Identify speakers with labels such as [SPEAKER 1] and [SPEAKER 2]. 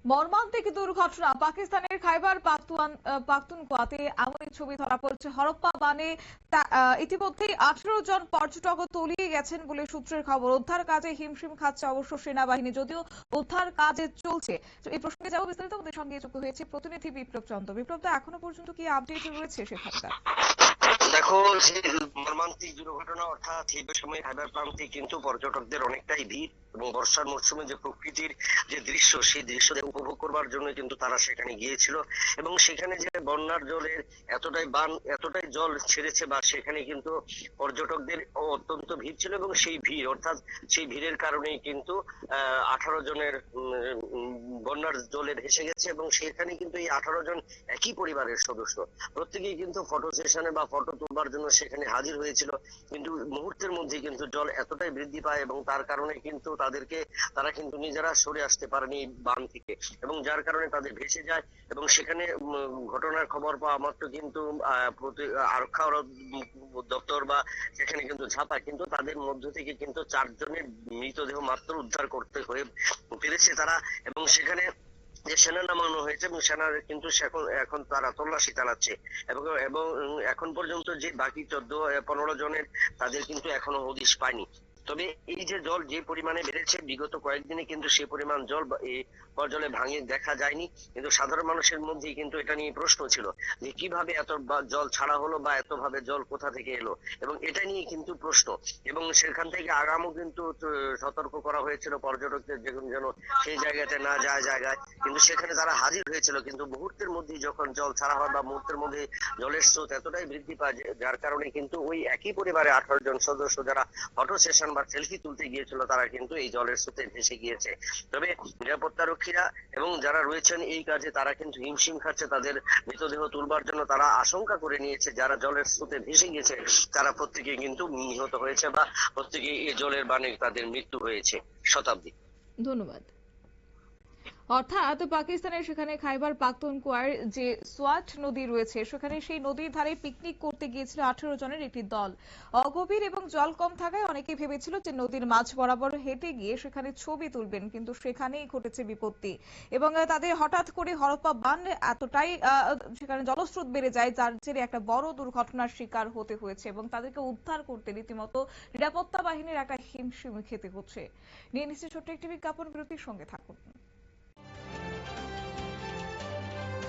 [SPEAKER 1] মর্মান্তিক দুর্ঘটনা পাকিস্তানের খাইবার পাখতুনখোয়াতে এমনই ছবি ধরা পড়েছে হরপ্পা বানে। ইতিমধ্যেই 18 জন পর্যটক তলিয়ে গেছেন বলে সূত্রের খবর। উদ্ধার কাজে হিমশিম খাচ্ছে অবশ্য সেনাবাহিনী, যদিও উদ্ধার কাজ চলছে। তো এই প্রসঙ্গে যাবো বিস্তারিত, ওদের সঙ্গে যুক্ত হয়েছে প্রতিনিধি বিপ্লব চন্দ্র। বিপ্লব, তো এখনো পর্যন্ত কি আপডেট রয়েছে সেখানকার?
[SPEAKER 2] দেখো, যে মর্মান্তিক দুর্ঘটনা অর্থাৎ এই সময় খাইবার প্রান্তে কিন্তু পর্যটকদের অনেকটাই ভিড় এবং বর্ষার মরশুমে যে প্রকৃতির যে দৃশ্য, সেই দৃশ্য উপভোগ করবার জন্য কিন্তু তারা সেখানে গিয়েছিল। এবং সেখানে যে বন্যার জলের এতটাই জল ছেড়েছে, বা সেখানে কিন্তু পর্যটকদের অত্যন্ত ভিড় ছিল, এবং সেই ভিড় অর্থাৎ সেই ভিড়ের কারণেই কিন্তু 18 জনের বন্যার জলে ভেসে গেছে। এবং সেখানে কিন্তু এই 18 জন একই পরিবারের সদস্য, প্রত্যেকেই কিন্তু ফটো সেশনে বা ফটো তুলবার জন্য সেখানে হাজির হয়েছিল। কিন্তু মুহূর্তের মধ্যে কিন্তু জল এতটাই বৃদ্ধি পায়, এবং তার কারণে কিন্তু তারা কিন্তু নিজেরা সরে আসতে পারেনি বাঁধ থেকে, এবং যার কারণে তাদের ভেসে যায়। এবং সেখানে ঘটনার খবর পাওয়া মাত্র কিন্তু আরক্ষা দপ্তর বা সেখানে কিন্তু ঝাঁপায়, কিন্তু তাদের মধ্য থেকে কিন্তু 4 জনের মৃতদেহ মাত্র উদ্ধার করতে হয়ে পেরেছে তারা। এবং সেখানে যে সেনা নামানো হয়েছে, এবং সেনার কিন্তু এখন তারা তল্লাশি চালাচ্ছে। এবং এবং এখন পর্যন্ত যে বাকি 14-15 জনের, তাদের কিন্তু এখনো হদিশ পায়নি। তবে এই যে জল যে পরিমাণে বেড়েছে বিগত কয়েকদিনে, কিন্তু সে পরিমাণ জল এই জলে ভাঙে দেখা যায়নি। কিন্তু সাধারণ মানুষের মধ্যে কিন্তু এটা নিয়ে প্রশ্ন ছিল যে কিভাবে এত জল ছাড়া হলো, বা এত ভাবে জল কোথা থেকে এলো, এবং এটা নিয়ে কিন্তু প্রশ্ন। এবং সেখান থেকে আগামও কিন্তু সতর্ক করা হয়েছিল পর্যটকদের যেন সেই জায়গাতে না যায় জায়গায়, কিন্তু সেখানে তারা হাজির হয়েছিল। কিন্তু মুহূর্তের মধ্যেই যখন জল ছাড়া হয়, বা মুহূর্তের মধ্যে জলের স্রোত এতটাই বৃদ্ধি পায়, যার কারণে কিন্তু ওই একই পরিবারে 18 জন সদস্য যারা ফটো সেশন বা সেলফি তুলতে গিয়েছিল, তারা কিন্তু এই জলের স্রোতে ভেসে গিয়েছে। তবে নিরাপত্তা রক্ষীরা এবং যারা রয়েছেন এই কাজে, তারা কিন্তু হিমশিম খাচ্ছে তাদের মৃতদেহ তুলবার জন্য। তারা আশঙ্কা করে নিয়েছে যারা জলের স্রোতে ভেসে গিয়েছে, তারা প্রত্যেকে কিন্তু নিহত হয়েছে, বা প্রত্যেকে এই জলের বানে তাদের মৃত্যু হয়েছে। শতাব্দী।
[SPEAKER 1] ধন্যবাদ। অর্থাৎ পাকিস্তানের সেখানে খাইবার পাখতুনখোয়ার যে সোয়াট নদী রয়েছে, সেখানে সেই নদীর ধারে পিকনিক করতে গিয়েছিল 18 জনের একটি দল। অগভীর এবং জল কম থাকায় অনেকে ভেবেছিল যে নদীর মাঝ বরাবর হেঁটে গিয়ে সেখানে ছবি তুলবেন, কিন্তু সেখানেই ঘটেছে বিপত্তি। এবং তাদের হঠাৎ করে হরপ্পা বাঁধ এতটাই সেখানে জলস্রোত বেড়ে যায়, যার জেরে একটা বড় দুর্ঘটনার শিকার হতে হয়েছে, এবং তাদেরকে উদ্ধার করতে রীতিমতো নিরাপত্তা বাহিনীর একটা হিমশিম খেতে হচ্ছে। নিয়ে নিচ্ছে ছোট্ট একটি বিজ্ঞাপন বিরতির, সঙ্গে থাকুন।